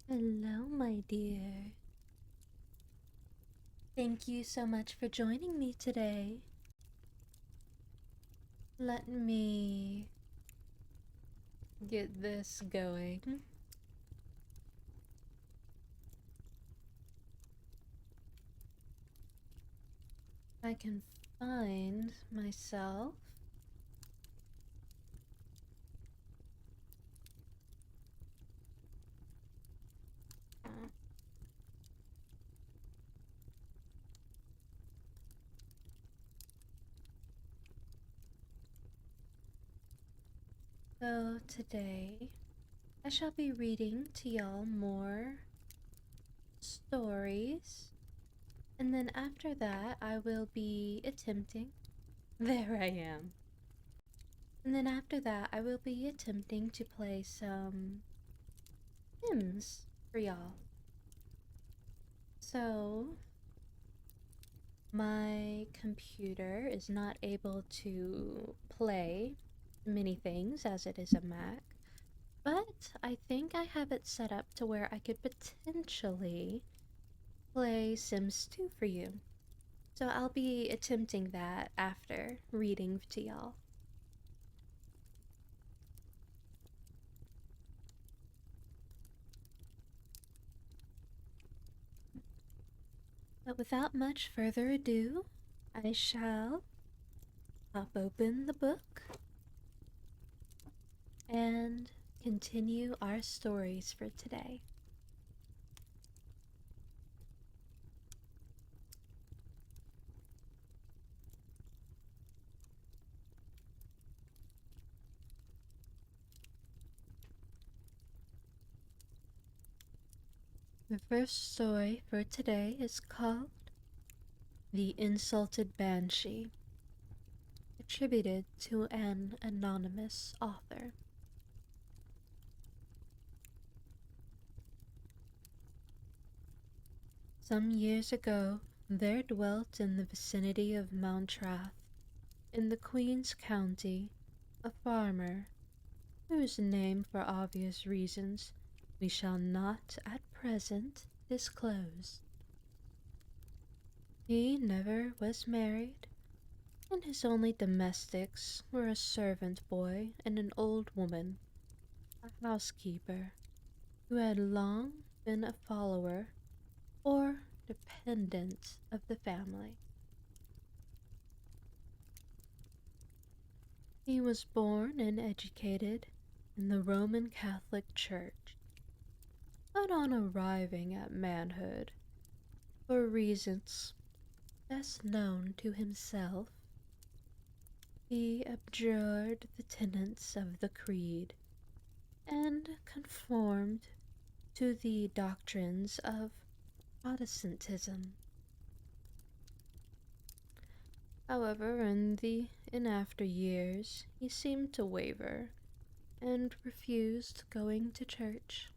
Hello, my dear. Thank you so much for joining me today. Let me get this going. I can find myself. So, today I shall be reading to y'all more stories, and then after that, I will be attempting. There I am. And then after that, I will be attempting to play some hymns for y'all. So, my computer is not able to play many things as it is a Mac, but I think I have it set up to where I could potentially play Sims 2 for you. So I'll be attempting that after reading to y'all. But without much further ado, I shall pop open the book and continue our stories for today. The first story for today is called The Insulted Banshee, attributed to an anonymous author. Some years ago, there dwelt in the vicinity of Mountrath, in the Queen's County, a farmer whose name, for obvious reasons, we shall not at present disclose. He never was married, and his only domestics were a servant boy and an old woman, a housekeeper, who had long been a follower or dependent of the family. He was born and educated in the Roman Catholic Church, but on arriving at manhood, for reasons best known to himself, he abjured the tenets of the creed and conformed to the doctrines of Protestantism. However, in after years, he seemed to waver and refused going to church,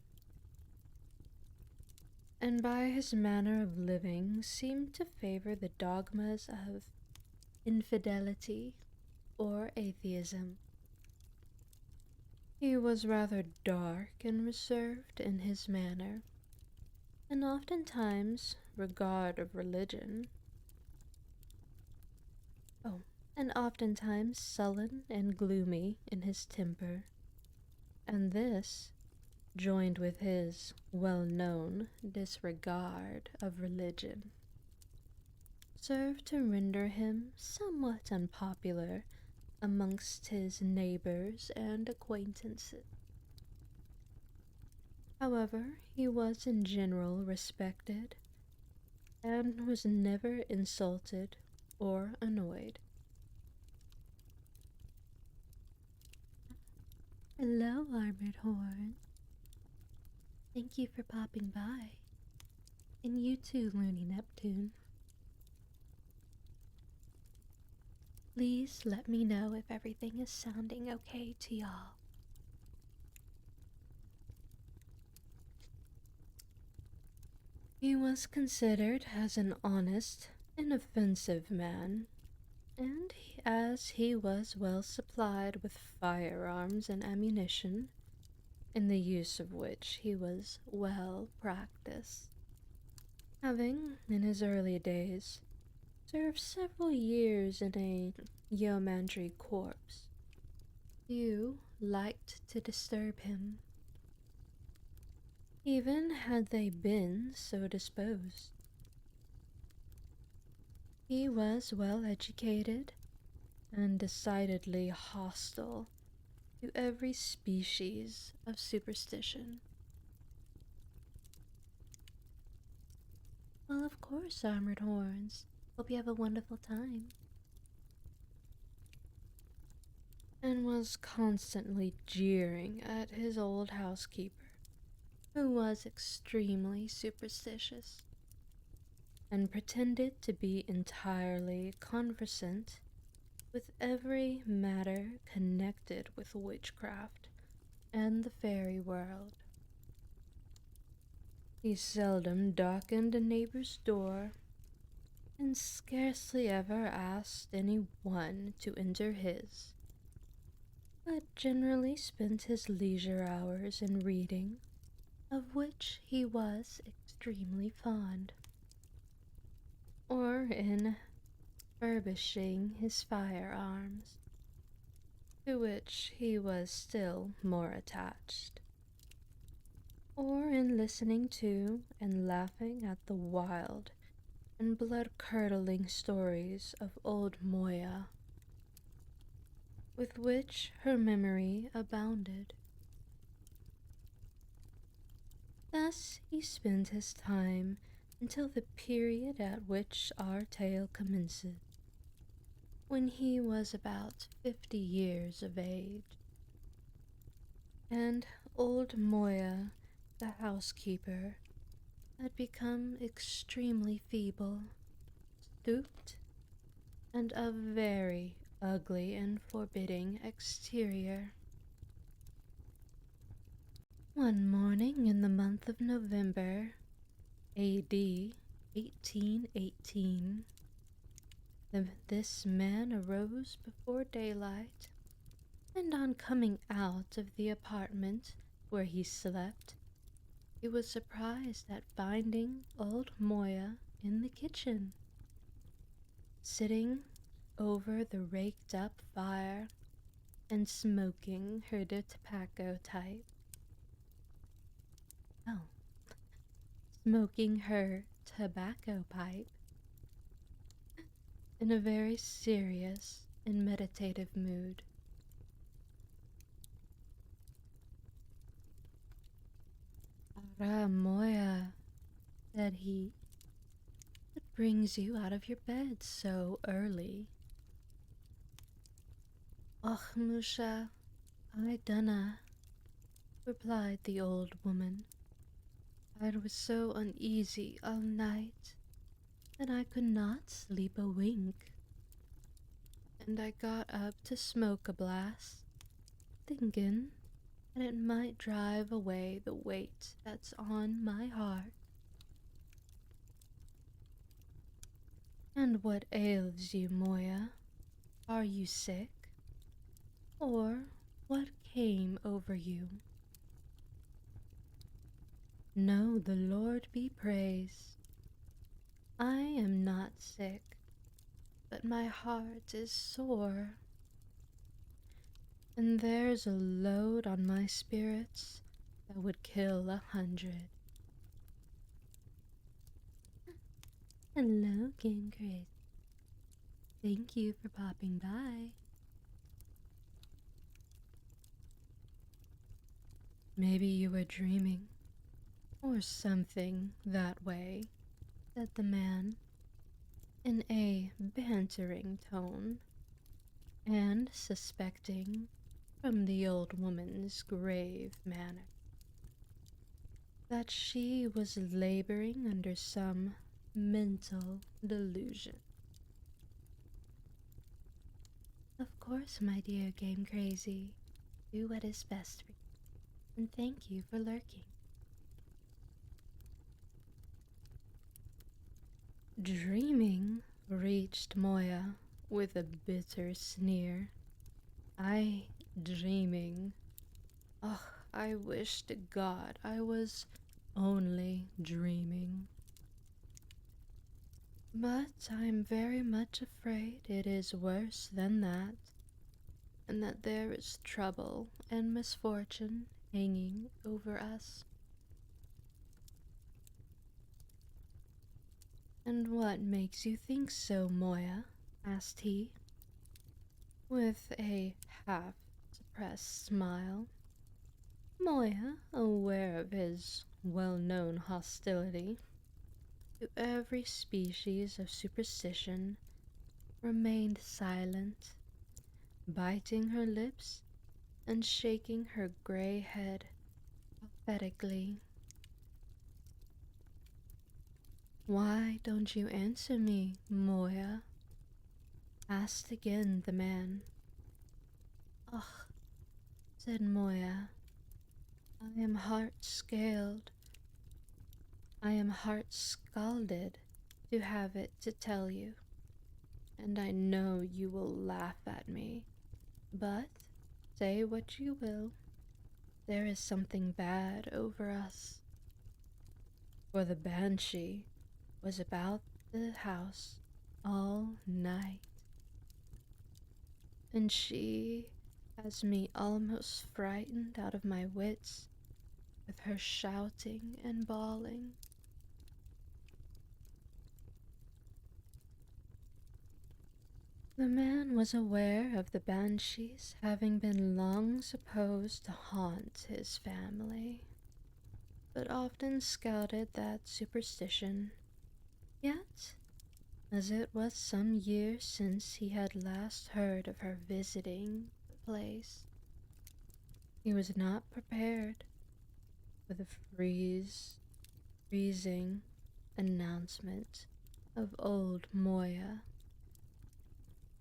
and by his manner of living seemed to favor the dogmas of infidelity or atheism. He was rather dark and reserved in his manner, and oftentimes regard of religion. Oh, and oftentimes sullen and gloomy in his temper, and this, joined with his well-known disregard of religion, served to render him somewhat unpopular amongst his neighbors and acquaintances. However, he was in general respected and was never insulted or annoyed. Hello, Armored Horn. Thank you for popping by. And you too, Looney Neptune. Please let me know if everything is sounding okay to y'all. He was considered as an honest, inoffensive man, and as he was well supplied with firearms and ammunition, in the use of which he was well practiced, having, in his early days, served several years in a yeomanry corps. Few liked to disturb him, even had they been so disposed. He was well educated and decidedly hostile to every species of superstition. Well, of course, Armored Horns. Hope you have a wonderful time. And was constantly jeering at his old housekeeper, who was extremely superstitious, and pretended to be entirely conversant with every matter connected with witchcraft and the fairy world. He seldom darkened a neighbor's door, and scarcely ever asked any one to enter his, but generally spent his leisure hours in reading, of which he was extremely fond, or in furbishing his firearms, to which he was still more attached, or in listening to and laughing at the wild and blood-curdling stories of old Moya, with which her memory abounded. Thus he spent his time until the period at which our tale commences, when he was about 50 years of age, and old Moya, the housekeeper, had become extremely feeble, stooped, and of very ugly and forbidding exterior. One morning in the month of November, A.D. 1818, this man arose before daylight, and on coming out of the apartment where he slept, he was surprised at finding old Moya in the kitchen, sitting over the raked up fire and smoking her tobacco pipe. Oh, smoking her tobacco pipe in a very serious and meditative mood. "Ara Moya," said he, "what brings you out of your bed so early?" "Och, Musha, I dunna," replied the old woman. "I was so uneasy all night that I could not sleep a wink, and I got up to smoke a blast, thinking that it might drive away the weight that's on my heart." "And what ails you, Moya? Are you sick? Or what came over you?" "No, the Lord be praised. I am not sick, but my heart is sore, and there's a load on my spirits that would kill 100. "Hello, Game Crazy. Thank you for popping by." "Maybe you were dreaming, or something that way," said the man, in a bantering tone, and suspecting, from the old woman's grave manner, that she was laboring under some mental delusion. "Of course, my dear Game Crazy, do what is best for you, and thank you for lurking." "Dreaming," reached Moya with a bitter sneer. "I dreaming. Oh, I wish to God I was only dreaming. But I'm very much afraid it is worse than that, and that there is trouble and misfortune hanging over us. And what makes you think so, Moya? Asked he, with a half suppressed smile. Moya, aware of his well-known hostility to every species of superstition, remained silent, biting her lips and shaking her gray head pathetically. Why don't you answer me, Moya? Asked again the man. Ugh, said Moya, I am heart-scalded. I am heart-scalded to have it to tell you, and I know you will laugh at me, but say what you will, there is something bad over us. For the banshee was about the house all night, and she has me almost frightened out of my wits with her shouting and bawling. The man was aware of the banshees having been long supposed to haunt his family, but often scouted that superstition. Yet, as it was some years since he had last heard of her visiting the place, he was not prepared for the freezing announcement of old Moya.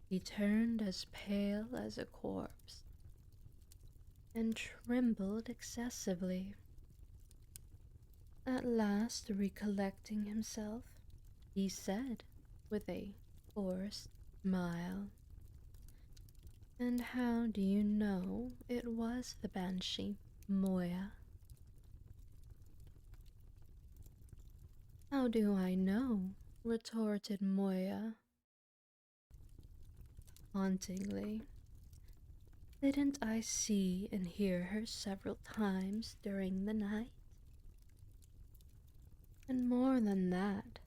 He turned as pale as a corpse and trembled excessively. At last, recollecting himself, he said with a forced smile, And how do you know it was the banshee, Moya? How do I know? Retorted Moya hauntingly. Didn't I see and hear her several times during the night? And more than that,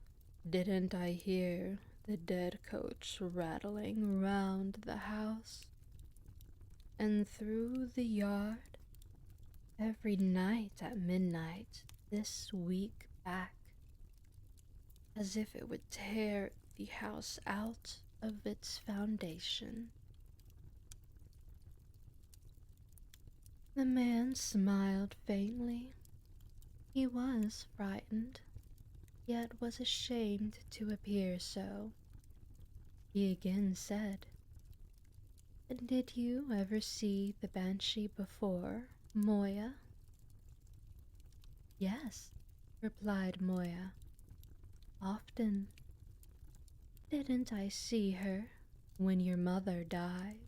didn't I hear the dead coach rattling round the house and through the yard every night at midnight this week back, as if it would tear the house out of its foundation? The man smiled faintly. He was frightened, yet was ashamed to appear so. He again said, Did you ever see the banshee before, Moya? Yes, replied Moya, often. Didn't I see her when your mother died?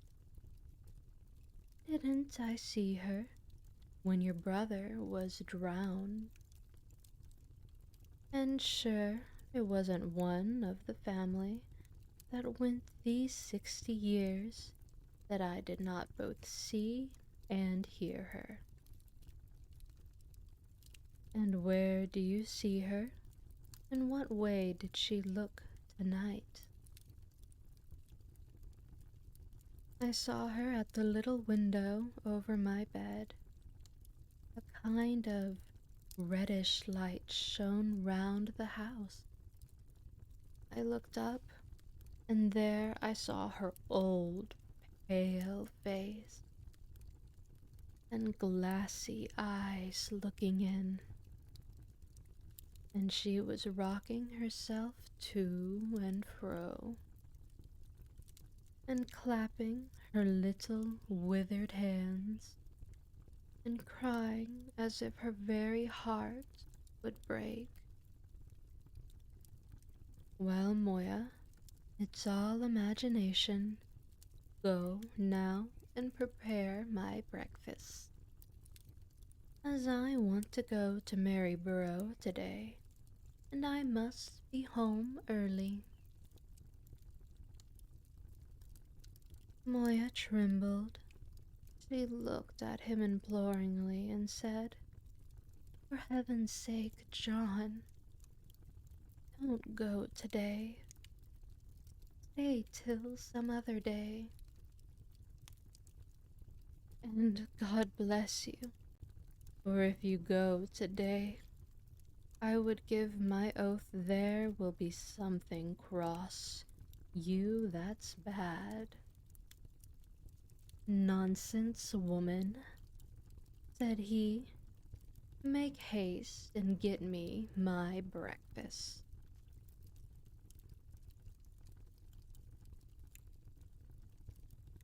Didn't I see her when your brother was drowned? And sure, there wasn't one of the family that went these 60 years that I did not both see and hear her. And where do you see her? In what way did she look tonight? I saw her at the little window over my bed. A kind of reddish light shone round the house. I looked up, and there I saw her old, pale face and glassy eyes looking in, and she was rocking herself to and fro, and clapping her little withered hands, and crying as if her very heart would break. Well, Moya, it's all imagination. Go now and prepare my breakfast. as I want to go to Maryborough today, and I must be home early. Moya trembled. She looked at him imploringly and said, "For heaven's sake, John, don't go today. Stay till some other day. And God bless you, for if you go today, I would give my oath there will be something cross you that's bad." "Nonsense, woman," said he. "Make haste and get me my breakfast."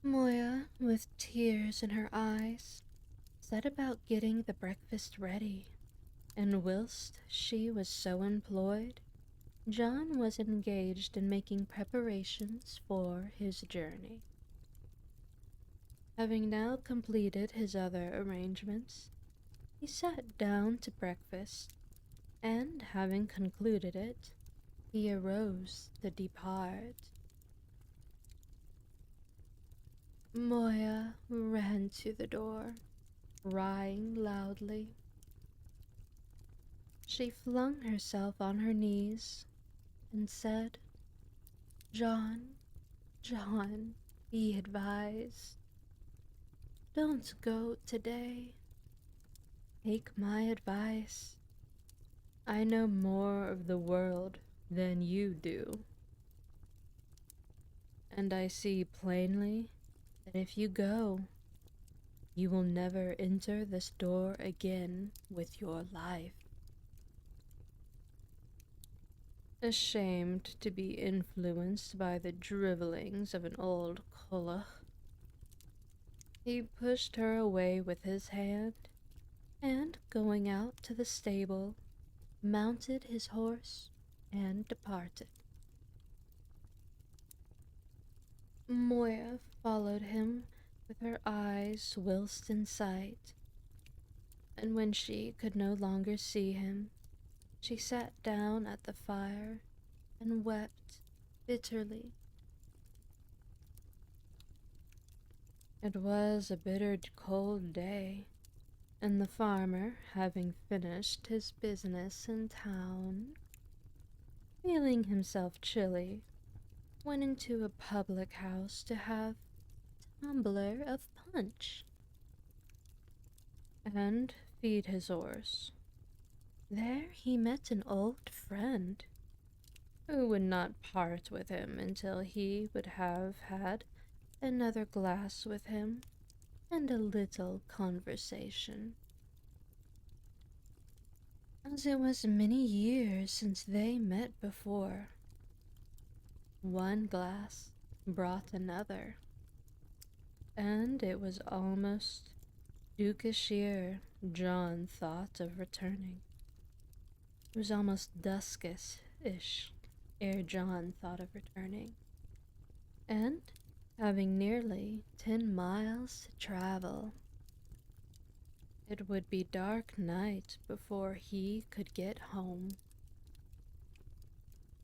Moya, with tears in her eyes, set about getting the breakfast ready, and whilst she was so employed, John was engaged in making preparations for his journey. Having now completed his other arrangements, he sat down to breakfast, and having concluded it, he arose to depart. Moya ran to the door, crying loudly. She flung herself on her knees and said, "John, John, be advised. Don't go today. Take my advice. I know more of the world than you do, and I see plainly that if you go, you will never enter this door again with your life." Ashamed to be influenced by the drivellings of an old colloch, he pushed her away with his hand, and going out to the stable, mounted his horse and departed. Moya followed him with her eyes whilst in sight, and when she could no longer see him, she sat down at the fire and wept bitterly. It was a bitter cold day, and the farmer, having finished his business in town, feeling himself chilly, went into a public house to have a tumbler of punch and feed his horse. There he met an old friend who would not part with him until he would have had another glass with him and a little conversation. As it was many years since they met before, one glass brought another, and it was almost duskish ere John thought of returning. It was almost duskish ere John thought of returning, and having nearly 10 miles to travel, it would be dark night before he could get home.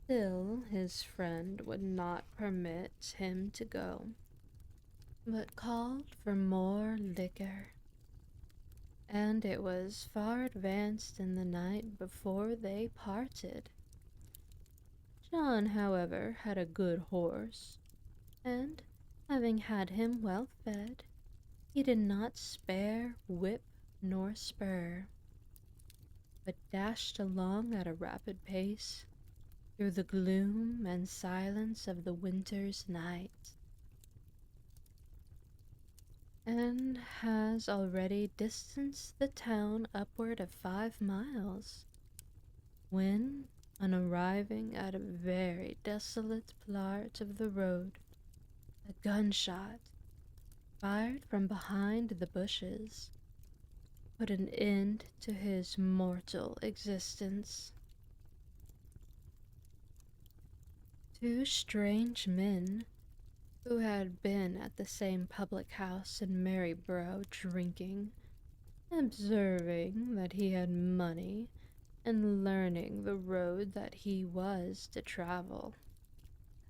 Still, his friend would not permit him to go, but called for more liquor, and it was far advanced in the night before they parted. John, however, had a good horse, and having had him well fed, he did not spare whip nor spur, but dashed along at a rapid pace through the gloom and silence of the winter's night, and has already distanced the town upward of 5 miles, when, on arriving at a very desolate part of the road, a gunshot, fired from behind the bushes, put an end to his mortal existence. Two strange men, who had been at the same public house in Maryborough drinking, Observing that he had money and learning the road that he was to travel,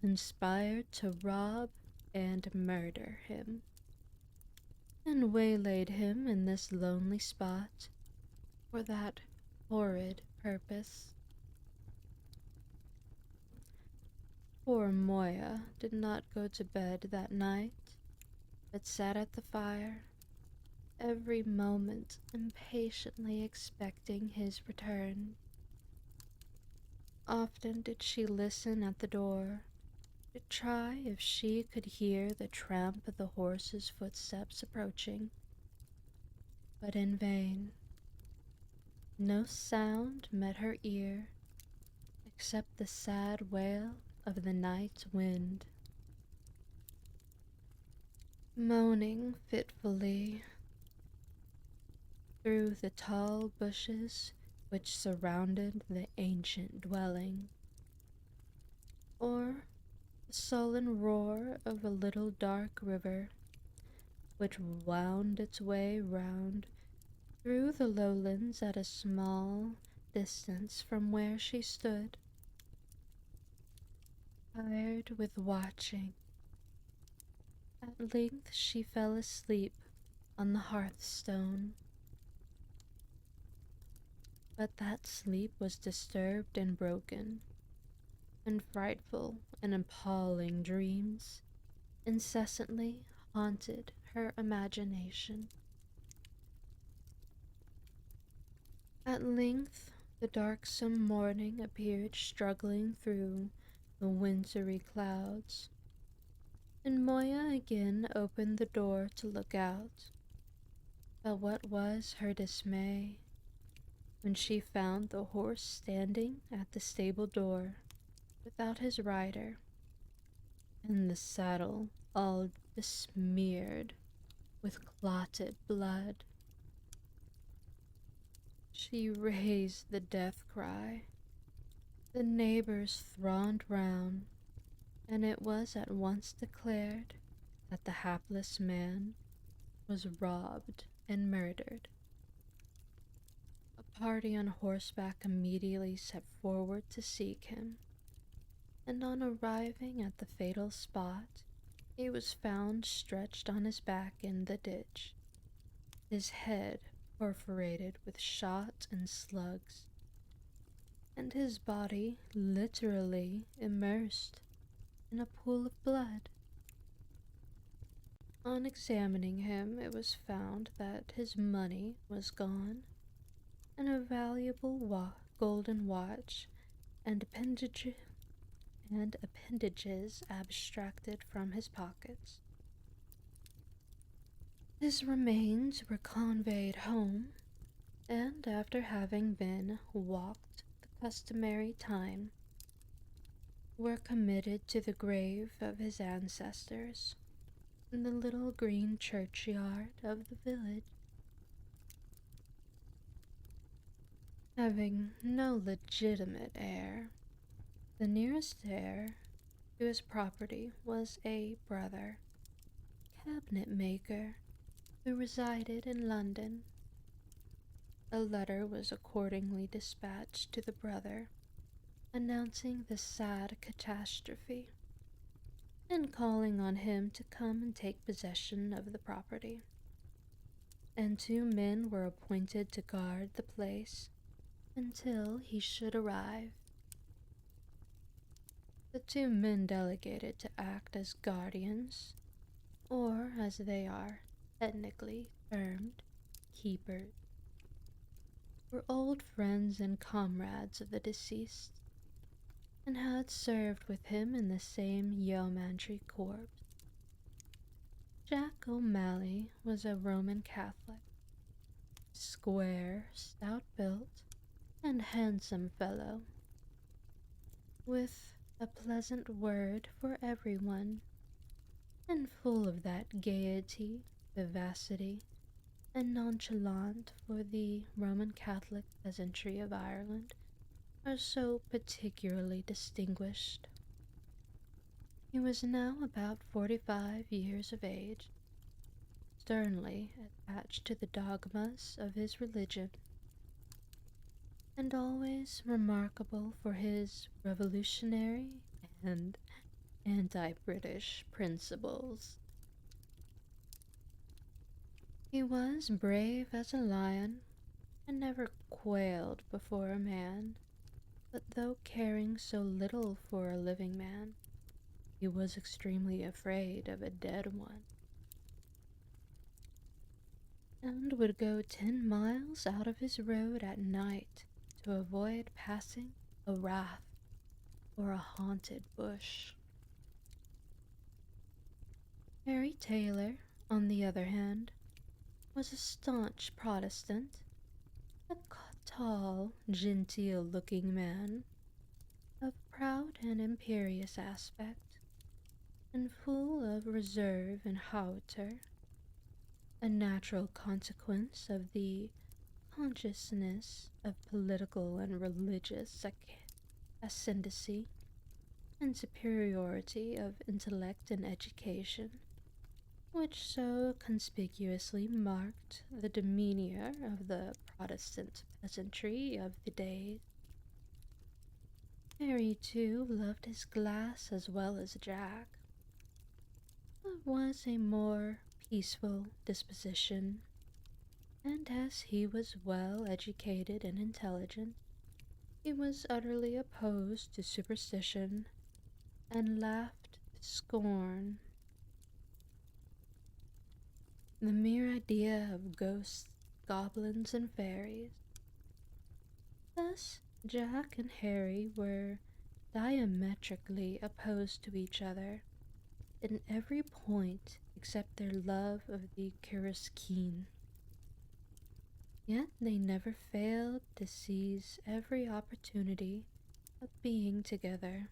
conspired to rob and murder him, and waylaid him in this lonely spot for that horrid purpose. Poor Moya did not go to bed that night, but sat at the fire, every moment impatiently expecting his return. Often did she listen at the door to try if she could hear the tramp of the horse's footsteps approaching, but in vain. No sound met her ear except the sad wail of the night wind, moaning fitfully through the tall bushes which surrounded the ancient dwelling, or the sullen roar of a little dark river which wound its way round through the lowlands at a small distance from where she stood. Tired with watching, at length she fell asleep on the hearthstone. But that sleep was disturbed and broken, and frightful and appalling dreams incessantly haunted her imagination. At length the darksome morning appeared struggling through the wintry clouds, and Moya again opened the door to look out. But what was her dismay when she found the horse standing at the stable door without his rider, and the saddle all besmeared with clotted blood. She raised the death cry. The neighbors thronged round, and it was at once declared that the hapless man was robbed and murdered. A party on horseback immediately set forward to seek him, and on arriving at the fatal spot, he was found stretched on his back in the ditch, his head perforated with shot and slugs, and his body literally immersed in a pool of blood. On examining him, it was found that his money was gone, and a valuable golden watch and appendages abstracted from his pockets. His remains were conveyed home, and after having been walked the customary time, were committed to the grave of his ancestors in the little green churchyard of the village. Having no legitimate heir, the nearest heir to his property was a brother, cabinet maker, who resided in London. A letter was accordingly dispatched to the brother, announcing the sad catastrophe, and calling on him to come and take possession of the property. And 2 men were appointed to guard the place until he should arrive. The 2 men delegated to act as guardians, or as they are technically termed, keepers, were old friends and comrades of the deceased, and had served with him in the same yeomanry corps. Jack O'Malley was a Roman Catholic, square, stout-built, and handsome fellow, with a pleasant word for everyone, and full of that gaiety, vivacity, and nonchalance for the Roman Catholic peasantry of Ireland are so particularly distinguished. He was now about 45 years of age, sternly attached to the dogmas of his religion, and always remarkable for his revolutionary and anti British principles. He was brave as a lion and never quailed before a man, but though caring so little for a living man, he was extremely afraid of a dead one, and would go 10 miles out of his road at night to avoid passing a rath or a haunted bush. Harry Taylor, on the other hand, was a staunch Protestant, a tall, genteel-looking man, of proud and imperious aspect, and full of reserve and hauteur, a natural consequence of the consciousness of political and religious ascendancy and superiority of intellect and education, which so conspicuously marked the demeanor of the Protestant peasantry of the day. Harry, too, loved his glass as well as Jack, but was a more peaceful disposition, and as he was well educated and intelligent, he was utterly opposed to superstition and laughed to scorn the mere idea of ghosts, goblins, and fairies. Thus, Jack and Harry were diametrically opposed to each other in every point except their love of the Keen. Yet they never failed to seize every opportunity of being together,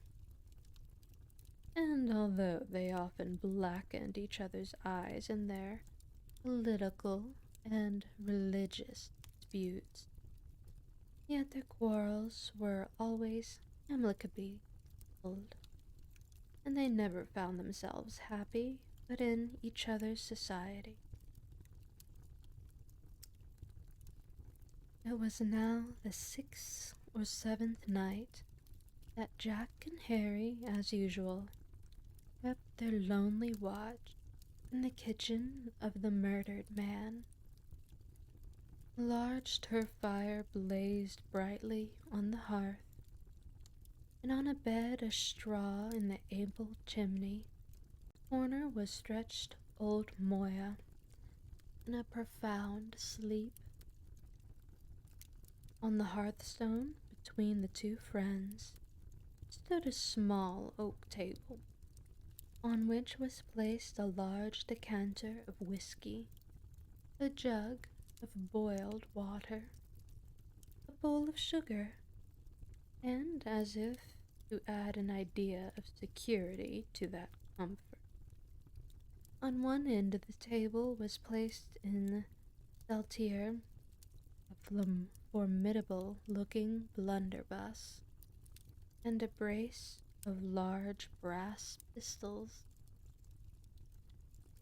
and although they often blackened each other's eyes in their political and religious disputes, yet their quarrels were always amicably settled, and they never found themselves happy but in each other's society. It was now the 6th or 7th night that Jack and Harry, as usual, kept their lonely watch in the kitchen of the murdered man. A large turf fire blazed brightly on the hearth, and on a bed of straw in the ample chimney corner was stretched old Moya in a profound sleep. On the hearthstone between the two friends stood a small oak table, on which was placed a large decanter of whiskey, a jug of boiled water, a bowl of sugar, and, as if to add an idea of security to that comfort, on one end of the table was placed in saltire a formidable-looking blunderbuss, and a brace of large brass pistols.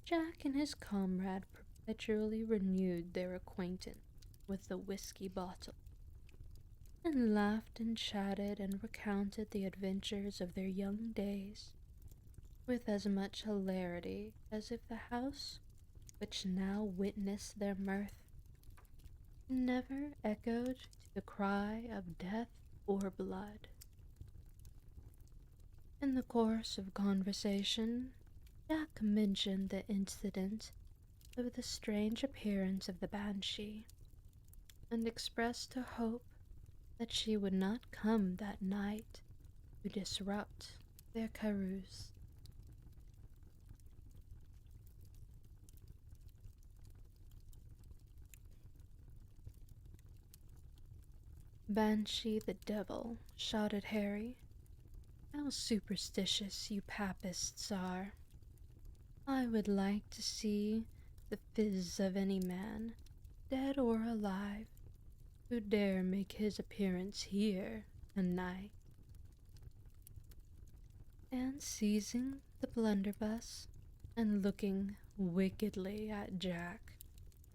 Jack and his comrade perpetually renewed their acquaintance with the whiskey bottle, and laughed and chatted and recounted the adventures of their young days with as much hilarity as if the house which now witnessed their mirth never echoed to the cry of death or blood. In the course of conversation, Jack mentioned the incident of the strange appearance of the banshee, and expressed a hope that she would not come that night to disrupt their carouse. "Banshee the devil!" shouted Harry. "How superstitious you papists are! I would like to see the phiz of any man, dead or alive, who dare make his appearance here tonight." And seizing the blunderbuss, and looking wickedly at Jack,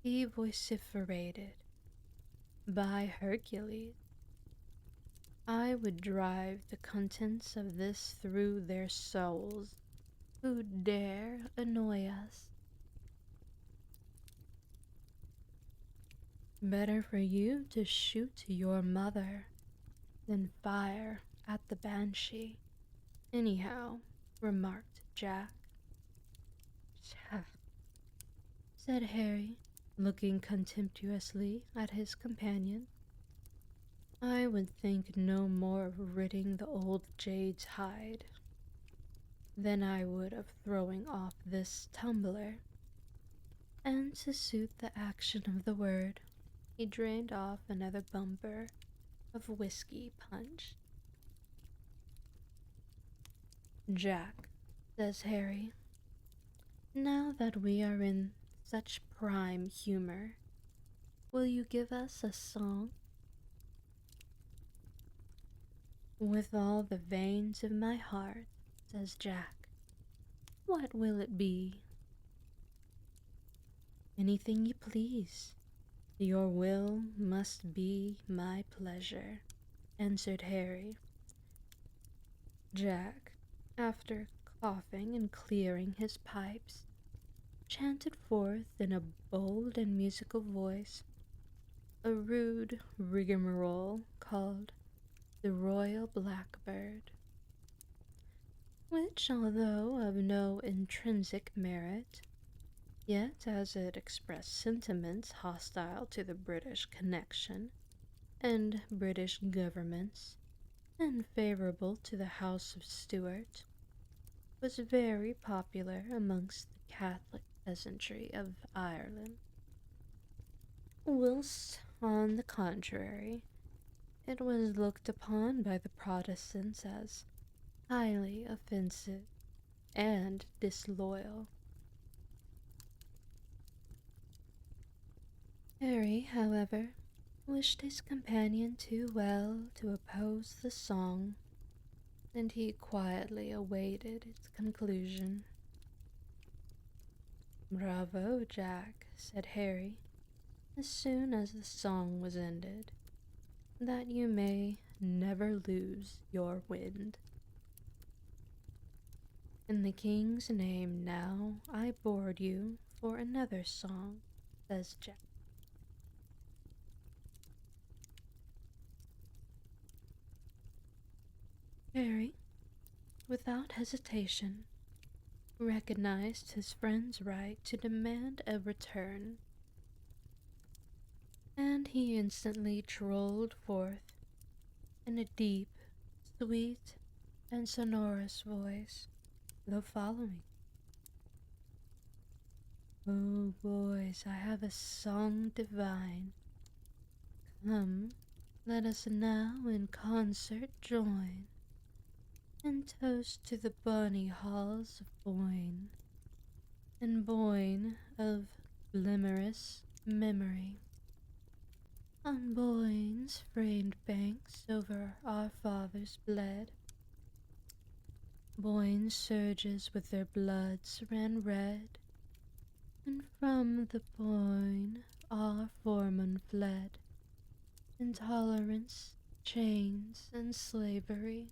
he vociferated, "By Hercules, I would drive the contents of this through their souls who dare annoy us. Better for you to shoot your mother than fire at the banshee. Anyhow," remarked Jack. "Tch," said Harry, looking contemptuously at his companion. "I would think no more of ridding the old jade's hide than I would of throwing off this tumbler." And to suit the action of the word, he drained off another bumper of whiskey punch. "Jack," says Harry, "now that we are in such prime humor, will you give us a song?" "With all the veins of my heart," says Jack. "What will it be?" "Anything you please. Your will must be my pleasure," answered Harry. Jack, after coughing and clearing his pipes, chanted forth in a bold and musical voice a rude rigmarole called "The Royal Blackbird," which, although of no intrinsic merit, yet as it expressed sentiments hostile to the British connection and British governments, and favourable to the House of Stuart, was very popular amongst the Catholic peasantry of Ireland, whilst, on the contrary, it was looked upon by the Protestants as highly offensive and disloyal. Harry, however, wished his companion too well to oppose the song, and he quietly awaited its conclusion. "Bravo, Jack," said Harry, as soon as the song was ended, "that you may never lose your wind. In the king's name now I board you for another song," says Jack. Harry, without hesitation, recognized his friend's right to demand a return, and he instantly trolled forth in a deep, sweet, and sonorous voice the following: "Oh, boys, I have a song divine. Come, let us now in concert join, and toast to the bonny halls of Boyne, and Boyne of glimmerous memory. On Boyne's framed banks over our fathers bled. Boyne's surges with their bloods ran red, and from the Boyne our foremen fled. Intolerance, chains, and slavery.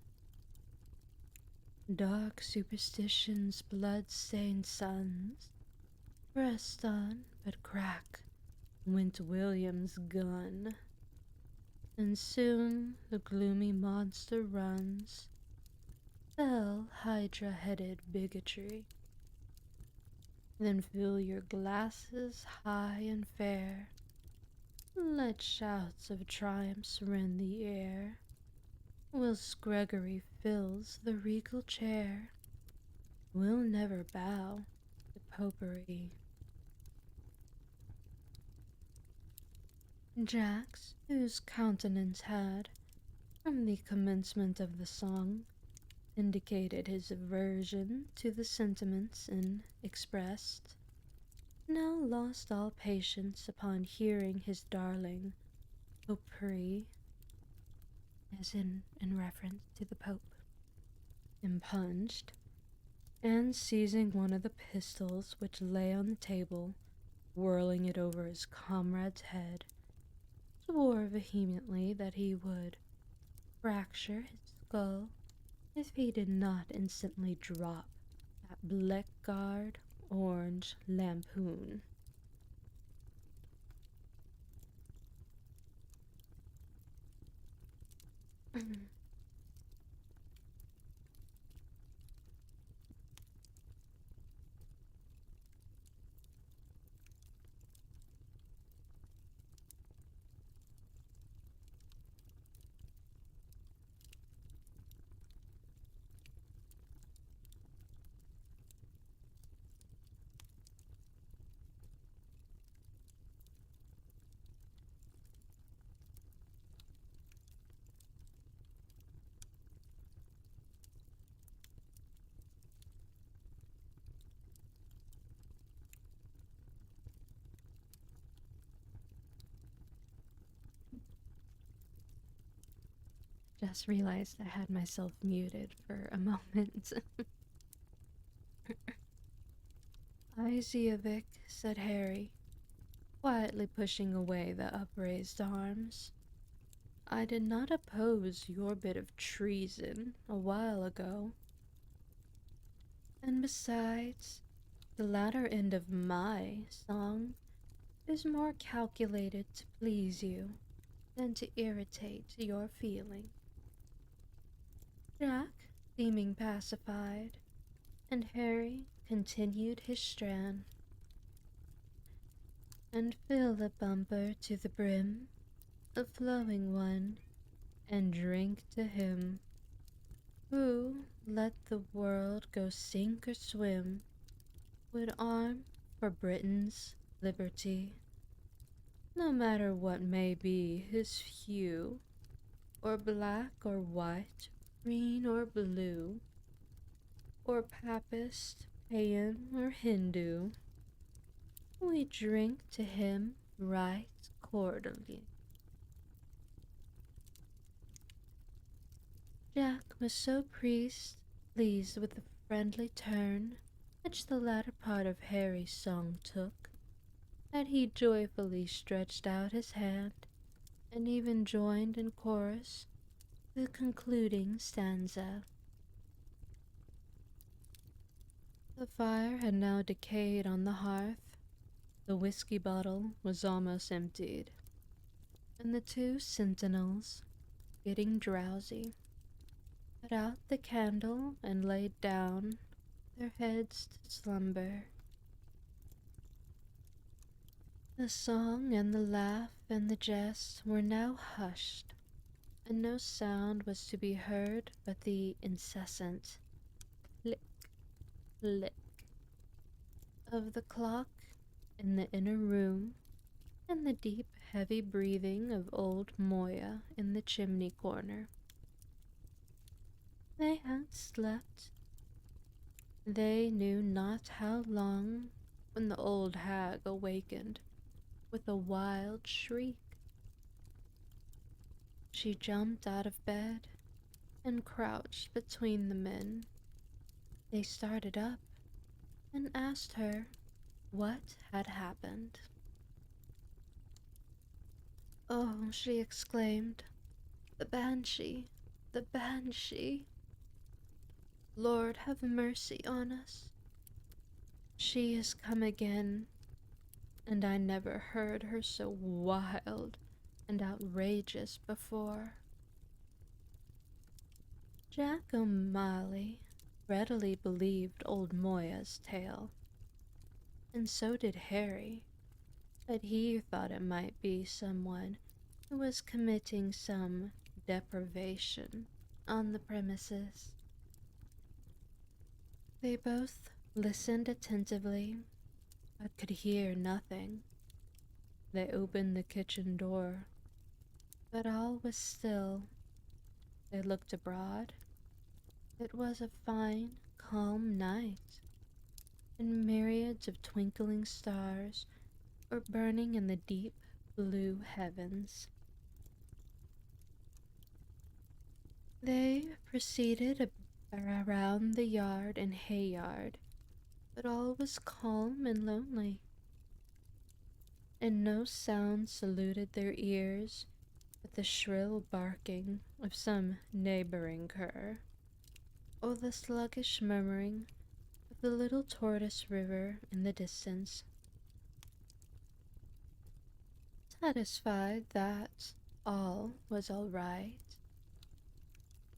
Dark superstition's blood-stained sons pressed on, but crack went William's gun, and soon the gloomy monster runs. Fell hydra-headed bigotry. Then fill your glasses high and fair. Let shouts of triumphs rend the air, whilst Gregory fills the regal chair. We'll never bow to popery." Jax, whose countenance had, from the commencement of the song, indicated his aversion to the sentiments in expressed, now lost all patience upon hearing his darling potpourri, as in reference to the Pope, impunged, and seizing one of the pistols which lay on the table, whirling it over his comrade's head, swore vehemently that he would fracture his skull if he did not instantly drop that blackguard orange lampoon. Just realized I had myself muted for a moment. Iziovic, said Harry, quietly pushing away the upraised arms. I did not oppose your bit of treason a while ago. And besides, the latter end of my song is more calculated to please you than to irritate your feeling. Jack, seeming pacified, and Harry continued his strand, and fill the bumper to the brim, a flowing one, and drink to him who, let the world go sink or swim, would arm for Britain's liberty, no matter what may be his hue, or black or white, green or blue, or papist, pagan, or Hindu. We drink to him right cordially. Jack was so pleased with the friendly turn which the latter part of Harry's song took, that he joyfully stretched out his hand, and even joined in chorus the concluding stanza. The fire had now decayed on the hearth, the whiskey bottle was almost emptied, and the two sentinels, getting drowsy, put out the candle and laid down their heads to slumber. The song and the laugh and the jest were now hushed, and no sound was to be heard but the incessant click, click of the clock in the inner room, and the deep, heavy breathing of old Moya in the chimney corner. They had slept, they knew not how long, when the old hag awakened with a wild shriek. She jumped out of bed and crouched between the men. They started up and asked her what had happened. "Oh," she exclaimed, "the banshee, the banshee! Lord, have mercy on us. She is come again, and I never heard her so wild and outrageous before." Jack O'Malley readily believed old Moya's tale, and so did Harry, but he thought it might be someone who was committing some deprivation on the premises. They both listened attentively, but could hear nothing. They opened the kitchen door, but all was still. They looked abroad. It was a fine, calm night, and myriads of twinkling stars were burning in the deep blue heavens. They proceeded around the yard and hay yard, but all was calm and lonely, and no sound saluted their ears but the shrill barking of some neighboring cur, or the sluggish murmuring of the little tortoise river in the distance. Satisfied that all was all right,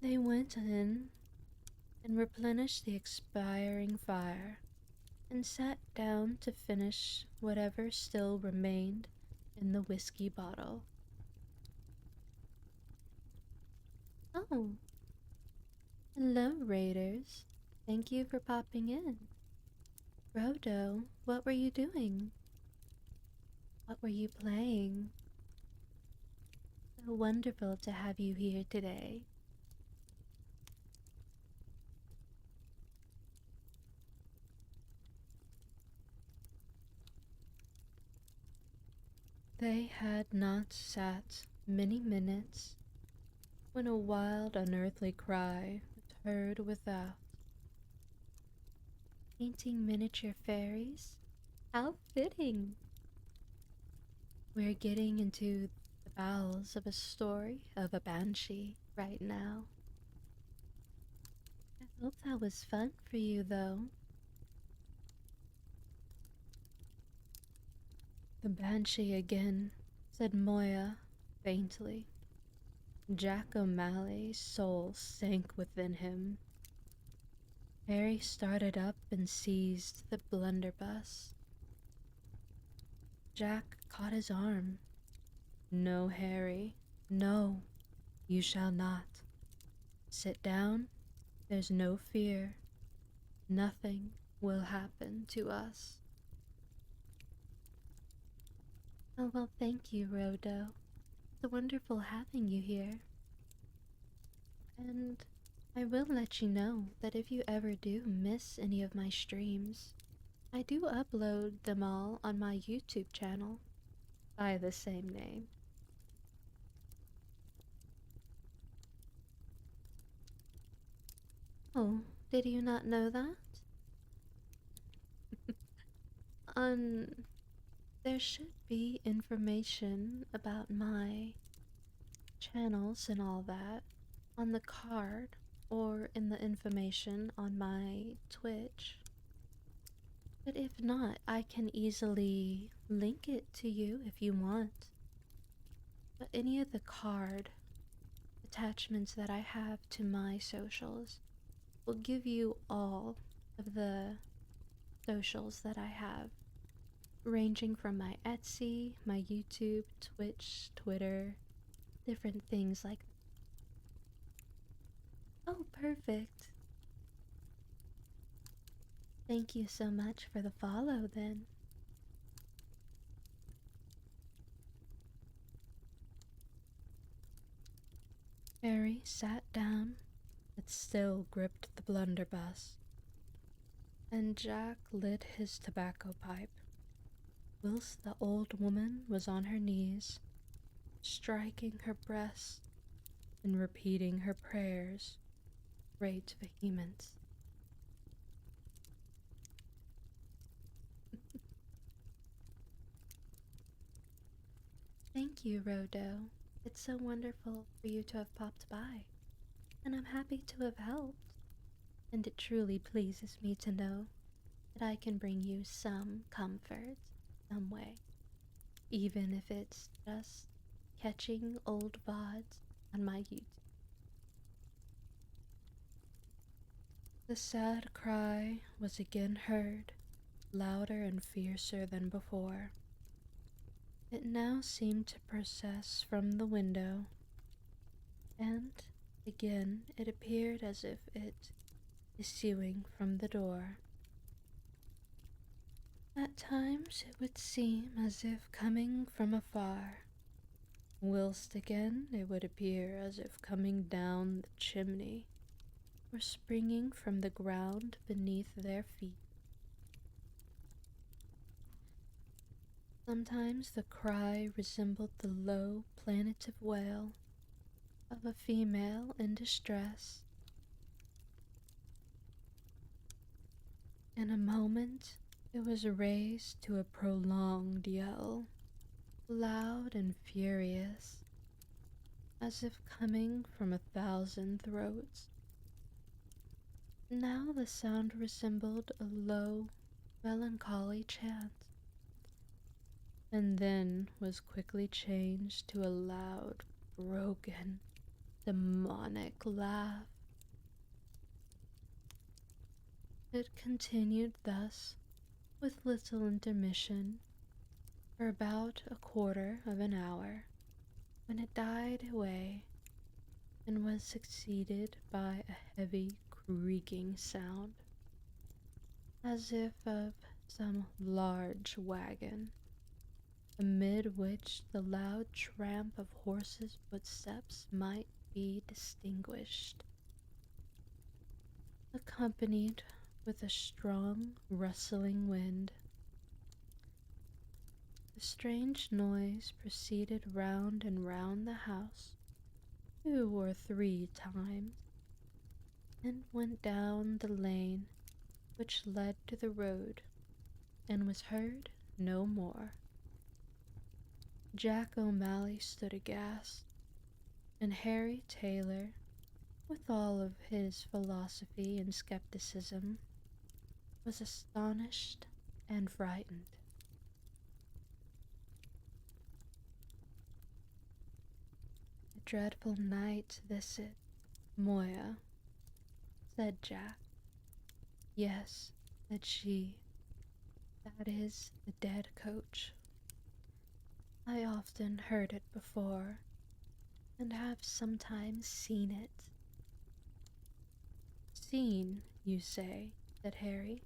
they went in and replenished the expiring fire, and sat down to finish whatever still remained in the whiskey bottle. Oh, hello, Raiders. Thank you for popping in. Rodo, what were you doing? What were you playing? So wonderful to have you here today. They had not sat many minutes when a wild, unearthly cry was heard without. Painting miniature fairies? How fitting! We're getting into the bowels of a story of a banshee right now. I hope that was fun for you, though. The banshee again, said Moya faintly. Jack O'Malley's soul sank within him. Harry started up and seized the blunderbuss. Jack caught his arm. No, Harry, no, you shall not. Sit down, there's no fear. Nothing will happen to us. Oh, well, thank you, Rhodo. It's wonderful having you here. And I will let you know that if you ever do miss any of my streams, I do upload them all on my YouTube channel by the same name. Oh, did you not know that? On There should be information about my channels and all that on the card or in the information on my Twitch. But if not, I can easily link it to you if you want. But any of the card attachments that I have to my socials will give you all of the socials that I have, ranging from my Etsy, my YouTube, Twitch, Twitter, different things like that. Oh, perfect. Thank you so much for the follow then. Harry sat down, but still gripped the blunderbuss, and Jack lit his tobacco pipe, whilst the old woman was on her knees, striking her breast and repeating her prayers, great vehemence. Thank you, Rhodo. It's so wonderful for you to have popped by, and I'm happy to have helped. And it truly pleases me to know that I can bring you some comfort, some way, even if it's just catching old VODs on my YouTube. The sad cry was again heard, louder and fiercer than before. It now seemed to process from the window, and again it appeared as if it issuing from the door. At times it would seem as if coming from afar, whilst again it would appear as if coming down the chimney or springing from the ground beneath their feet. Sometimes the cry resembled the low, plaintive wail of a female in distress, In a moment, it was raised to a prolonged yell, loud and furious, as if coming from 1,000 throats. Now the sound resembled a low, melancholy chant, and then was quickly changed to a loud, broken, demonic laugh. It continued thus, with little intermission, for about a quarter of an hour, when it died away and was succeeded by a heavy creaking sound, as if of some large wagon, amid which the loud tramp of horses' footsteps might be distinguished, accompanied with a strong rustling wind. The strange noise proceeded round and round the house 2 or 3 times, and went down the lane which led to the road, and was heard no more. Jack O'Malley stood aghast, and Harry Taylor, with all of his philosophy and skepticism, was astonished and frightened. "A dreadful night this is, Moya," said Jack. "Yes," said she, "that is the dead coach. I often heard it before, and have sometimes seen it." "Seen, you say?" said Harry.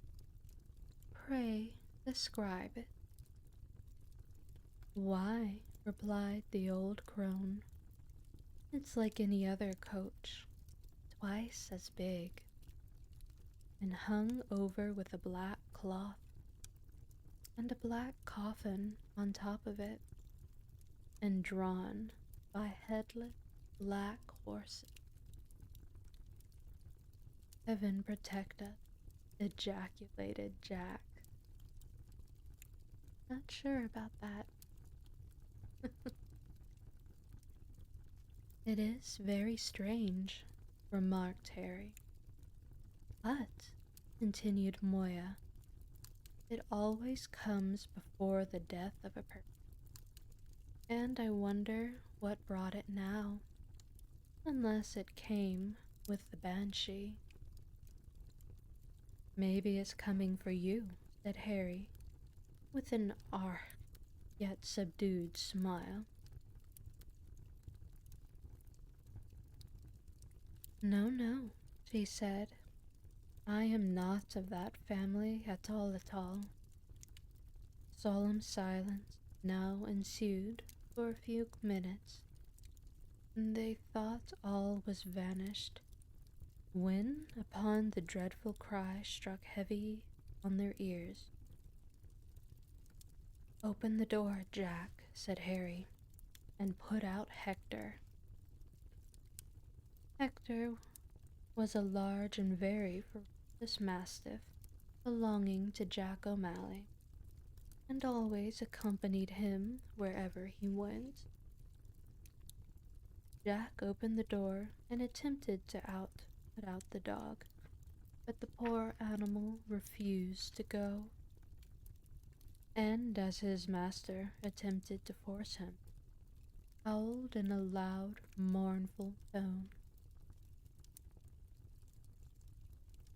"Pray describe it." "Why," replied the old crone, "it's like any other coach, twice as big, and hung over with a black cloth, and a black coffin on top of it, and drawn by headless black horses." "Heaven protect us," ejaculated Jack. "Not sure about that." "It is very strange," remarked Harry. "But," continued Moya, "it always comes before the death of a person, and I wonder what brought it now, unless it came with the banshee." "Maybe it's coming for you," said Harry, with an arch yet subdued smile. "No, no," she said, "I am not of that family at all at all." Solemn silence now ensued for a few minutes, and they thought all was vanished, when upon the dreadful cry struck heavy on their ears. "Open the door, Jack," said Harry, "and put out Hector." Hector was a large and very ferocious mastiff belonging to Jack O'Malley, and always accompanied him wherever he went. Jack opened the door and attempted to put out the dog, but the poor animal refused to go, and as his master attempted to force him, howled in a loud, mournful tone.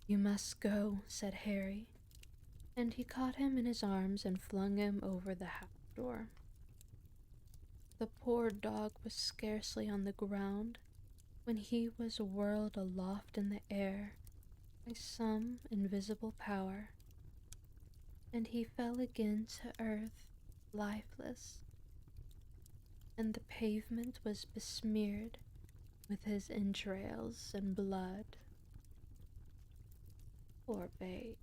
"You must go," said Harry, and he caught him in his arms and flung him over the house door. The poor dog was scarcely on the ground when he was whirled aloft in the air by some invisible power, and he fell again to earth lifeless, and the pavement was besmeared with his entrails and blood. Poor babe.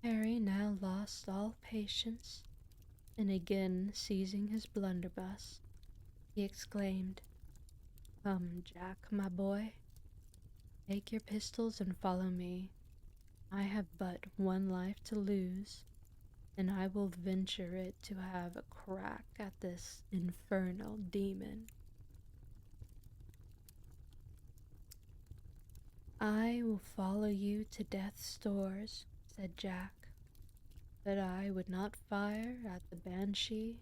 Harry now lost all patience, and again seizing his blunderbuss, he exclaimed, "Come, Jack, my boy, Take your pistols and follow me. I have but one life to lose, and I will venture it to have a crack at this infernal demon. I will follow you to death's doors, said Jack, but I would not fire at the banshee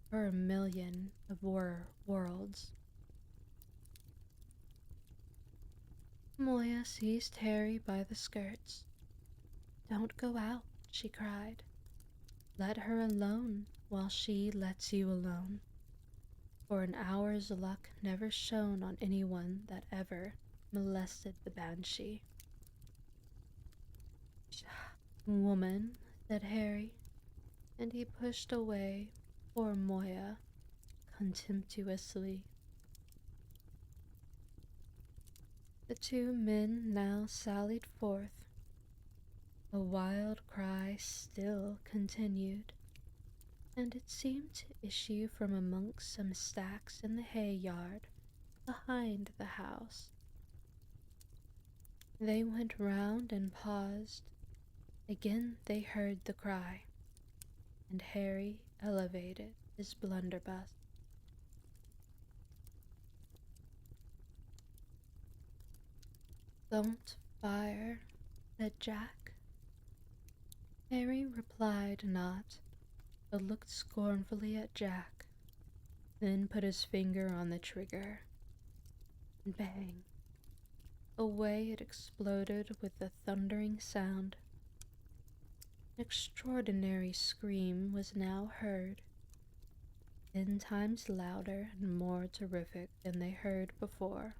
for a million of worlds. Moya seized Harry by the skirts. Don't go out, she cried. Let her alone while she lets you alone. For an hour's luck never shone on anyone that ever molested the banshee. Woman, said Harry, and he pushed away poor Moya contemptuously. The two men now sallied forth. A wild cry still continued, and it seemed to issue from amongst some stacks in the hay yard behind the house. They went round and paused. Again they heard the cry, and Harry elevated his blunderbuss. Don't fire, said Jack. Harry replied not, but looked scornfully at Jack, then put his finger on the trigger. And bang! Away it exploded with a thundering sound. An extraordinary scream was now heard, 10 times louder and more terrific than they heard before.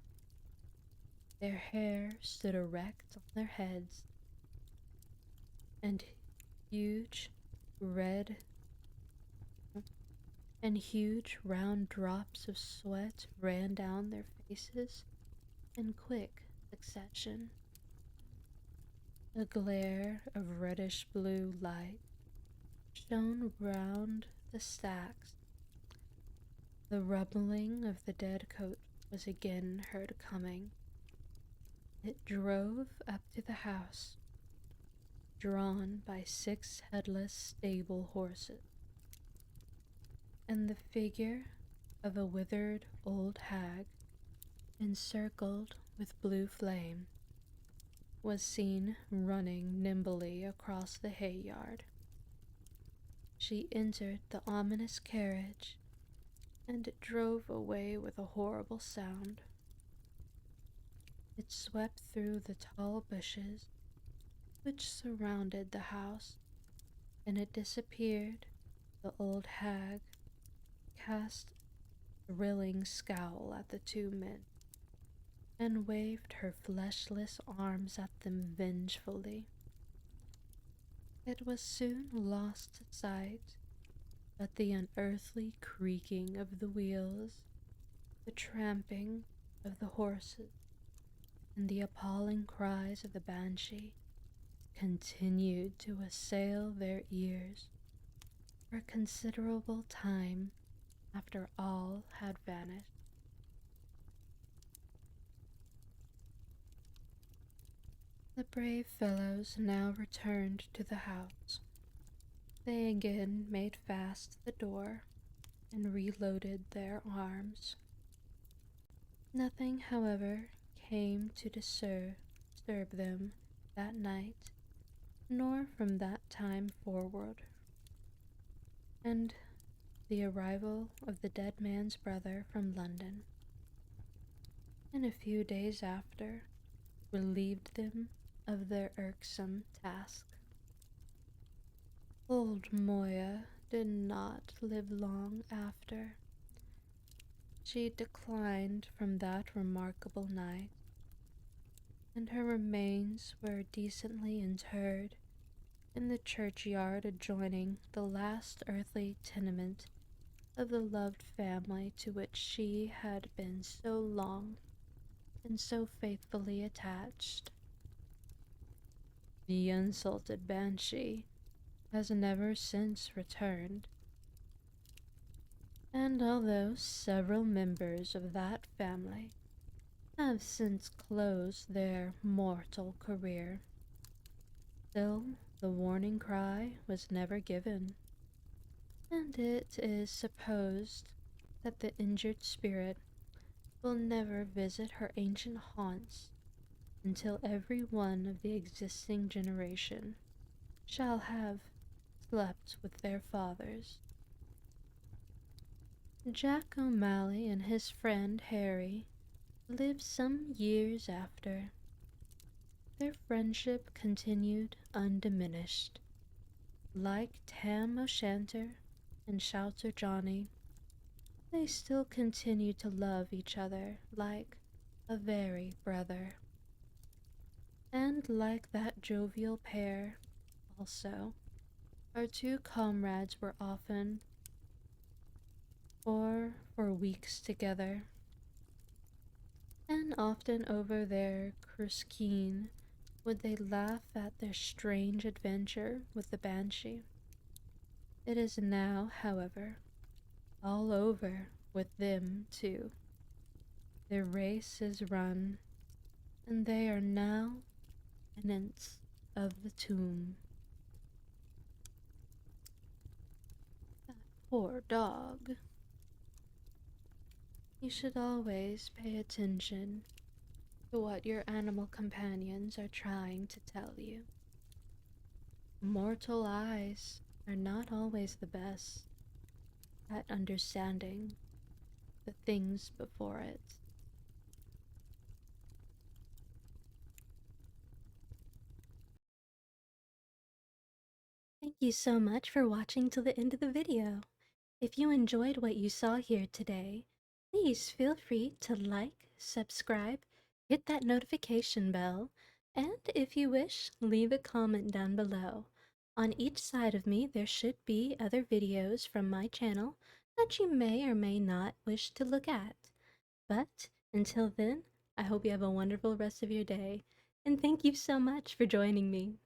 Their hair stood erect on their heads, and huge red and huge round drops of sweat ran down their faces in quick succession. A glare of reddish blue light shone round the stacks. The rumbling of the dead coach was again heard coming. It drove up to the house, drawn by 6 headless stable horses, and the figure of a withered old hag, encircled with blue flame, was seen running nimbly across the hay yard. She entered the ominous carriage, and it drove away with a horrible sound. It swept through the tall bushes which surrounded the house, and it disappeared. The old hag cast a thrilling scowl at the two men, and waved her fleshless arms at them vengefully. It was soon lost to sight, but the unearthly creaking of the wheels, the tramping of the horses, and the appalling cries of the banshee continued to assail their ears for a considerable time after all had vanished. The brave fellows now returned to the house. They again made fast the door and reloaded their arms. Nothing, however, came to disturb them that night, nor from that time forward. And the arrival of the dead man's brother from London, and a few days after, relieved them of their irksome task. Old Moya did not live long after. She declined from that remarkable night, and her remains were decently interred in the churchyard adjoining the last earthly tenement of the loved family to which she had been so long and so faithfully attached. The insulted banshee has never since returned, and although several members of that family have since closed their mortal career. Still, the warning cry was never given, and it is supposed that the injured spirit will never visit her ancient haunts until every one of the existing generation shall have slept with their fathers. Jack O'Malley and his friend Harry lived some years after. Their friendship continued undiminished. Like Tam O'Shanter and Shouter Johnny, they still continued to love each other like a very brother. And like that jovial pair, also, our two comrades were often for weeks together, and often over their Cruskeen would they laugh at their strange adventure with the Banshee. It is now, however, all over with them too. Their race is run, and they are now tenants of the tomb. That poor dog. You should always pay attention to what your animal companions are trying to tell you. Mortal eyes are not always the best at understanding the things before it. Thank you so much for watching till the end of the video. If you enjoyed what you saw here today, please feel free to like, subscribe, hit that notification bell, and if you wish, leave a comment down below. On each side of me, there should be other videos from my channel that you may or may not wish to look at. But until then, I hope you have a wonderful rest of your day, and thank you so much for joining me.